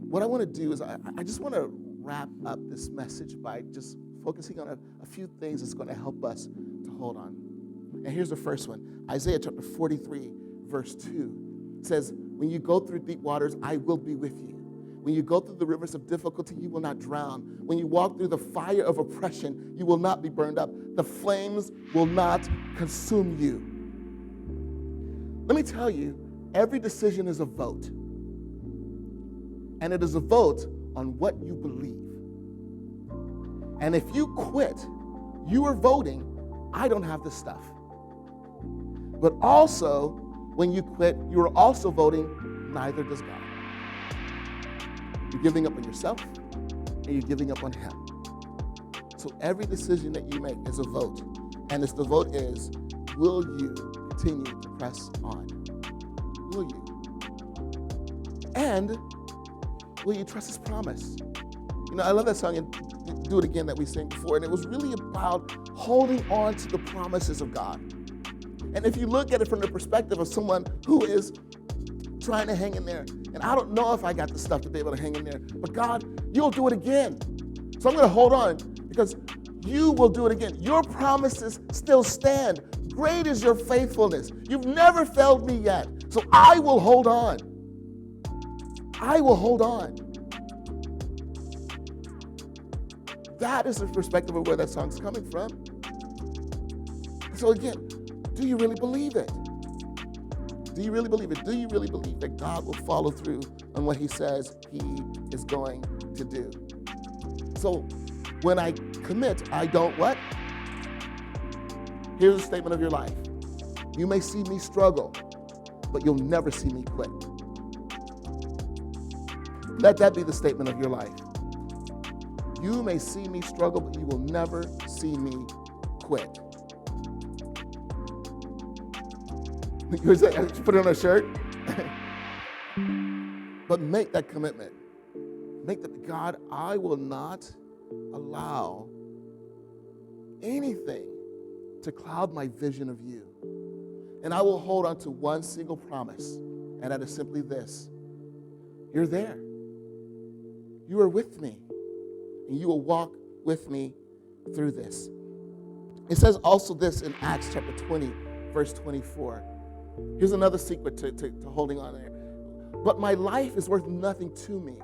what I want to do is I just want to wrap up this message by just focusing on a few things that's going to help us to hold on. And here's the first one. Isaiah chapter 43, verse 2 says, when you go through deep waters, I will be with you. When you go through the rivers of difficulty, you will not drown. When you walk through the fire of oppression, you will not be burned up. The flames will not consume you. Let me tell you, every decision is a vote. And it is a vote on what you believe. And if you quit, you are voting, I don't have the stuff. But also, when you quit, you are also voting, neither does God. You're giving up on yourself, and you're giving up on Him. So every decision that you make is a vote. And the vote is, will you continue to press on? Will you? And will you trust His promise? You know, I love that song, and Do It Again, that we sang before, and it was really about holding on to the promises of God. And if you look at it from the perspective of someone who is trying to hang in there, and I don't know if I got the stuff to be able to hang in there, but God, you'll do it again. So I'm going to hold on because you will do it again. Your promises still stand. Great is your faithfulness. You've never failed me yet. So I will hold on. I will hold on. That is the perspective of where that song's coming from. So again, do you really believe it? Do you really believe it? Do you really believe that God will follow through on what He says He is going to do? So when I commit, I don't what? Here's a statement of your life. You may see me struggle, but you'll never see me quit. Let that be the statement of your life. You may see me struggle, but you will never see me quit. You put it on a shirt. But make that commitment. Make that, God, I will not allow anything to cloud my vision of you. And I will hold on to one single promise, and that is simply this. You're there. You are with me, and you will walk with me through this. It says also this in Acts chapter 20, verse 24. Here's another secret to holding on there. But my life is worth nothing to me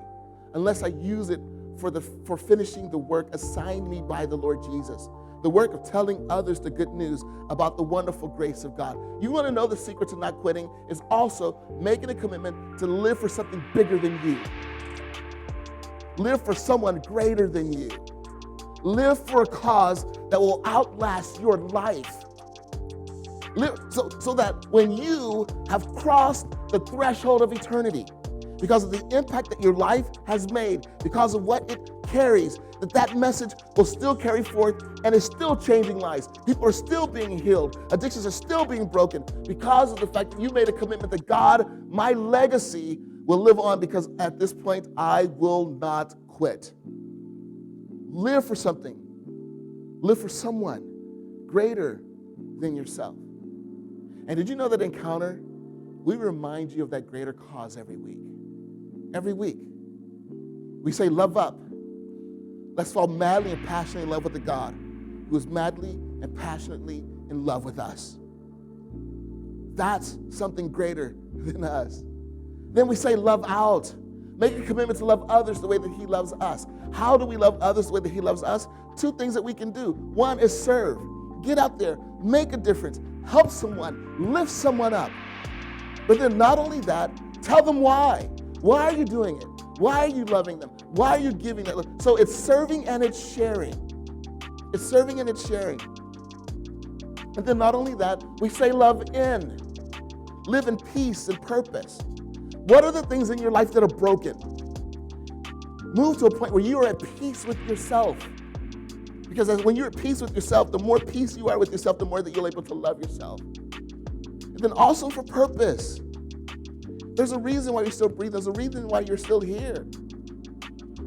unless I use it for finishing the work assigned me by the Lord Jesus, the work of telling others the good news about the wonderful grace of God. You want to know the secret to not quitting is also making a commitment to live for something bigger than you. Live for someone greater than you. Live for a cause that will outlast your life. Live so that when you have crossed the threshold of eternity, because of the impact that your life has made, because of what it carries, that message will still carry forth and is still changing lives. People are still being healed. Addictions are still being broken because of the fact that you made a commitment that God, my legacy will live on, because at this point, I will not quit. Live for something. Live for someone greater than yourself. And did you know that Encounter, we remind you of that greater cause every week? Every week. We say, love up. Let's fall madly and passionately in love with the God who is madly and passionately in love with us. That's something greater than us. Then we say, love out. Make a commitment to love others the way that He loves us. How do we love others the way that He loves us? Two things that we can do. One is serve. Get out there, make a difference, help someone, lift someone up. But then not only that, tell them why. Why are you doing it? Why are you loving them? Why are you giving that love? So it's serving and it's sharing. It's serving and it's sharing. And then not only that, we say love in. Live in peace and purpose. What are the things in your life that are broken? Move to a point where you are at peace with yourself. Because when you're at peace with yourself, the more peace you are with yourself, the more that you're able to love yourself. And then also for purpose. There's a reason why you still breathe. There's a reason why you're still here.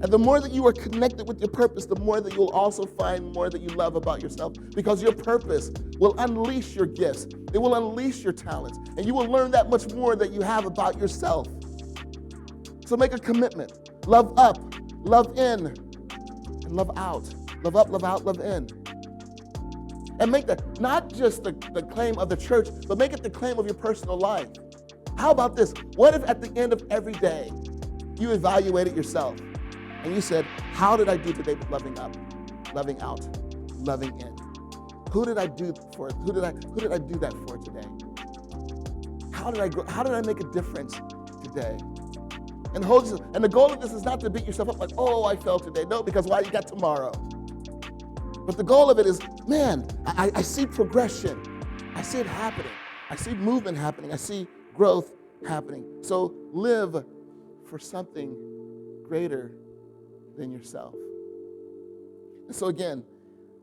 And the more that you are connected with your purpose, the more that you'll also find more that you love about yourself, because your purpose will unleash your gifts. It will unleash your talents. And you will learn that much more that you have about yourself. So make a commitment. Love up, love in, and love out. Love up, love out, love in. And make that not just the claim of the church, but make it the claim of your personal life. How about this? What if at the end of every day, you evaluated yourself and you said, how did I do today with loving up, loving out, loving in? Who did I do for? Who did I do that for today? How did I grow? How did I make a difference today? And the goal of this is not to beat yourself up like, oh, I failed today. No, because why? You got tomorrow. But the goal of it is, man, I see progression. I see it happening. I see movement happening. I see growth happening. So live for something greater than yourself. And so again,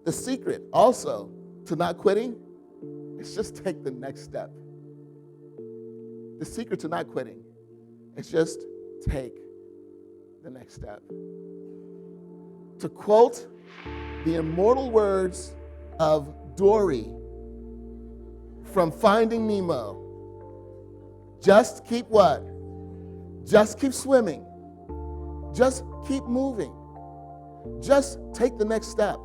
the secret also to not quitting is just take the next step. The secret to not quitting is just take the next step. To quote the immortal words of Dory from Finding Nemo, just keep what? Just keep swimming. Just keep moving. Just take the next step.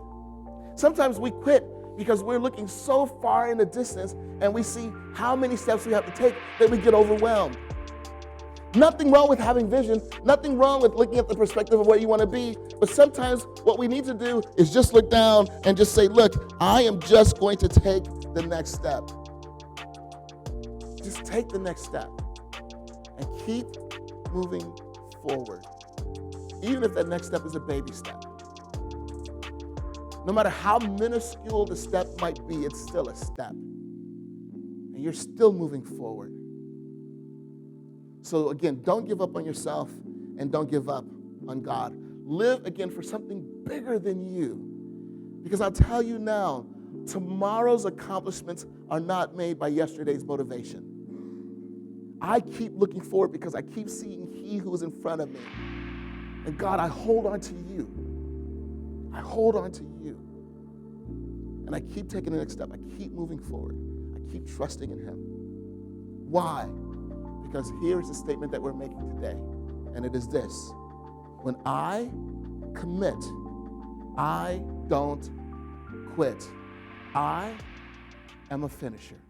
Sometimes we quit because we're looking so far in the distance and we see how many steps we have to take that we get overwhelmed. Nothing wrong with having vision, nothing wrong with looking at the perspective of where you want to be, but sometimes what we need to do is just look down and just say, look, I am just going to take the next step. Just take the next step and keep moving forward. Even if that next step is a baby step. No matter how minuscule the step might be, it's still a step. And you're still moving forward. So again, don't give up on yourself and don't give up on God. Live again for something bigger than you. Because I'll tell you now, tomorrow's accomplishments are not made by yesterday's motivation. I keep looking forward because I keep seeing He who is in front of me. And God, I hold on to you. I hold on to you. And I keep taking the next step. I keep moving forward. I keep trusting in Him. Why? Because here is the statement that we're making today. And it is this. When I commit, I don't quit. I am a finisher.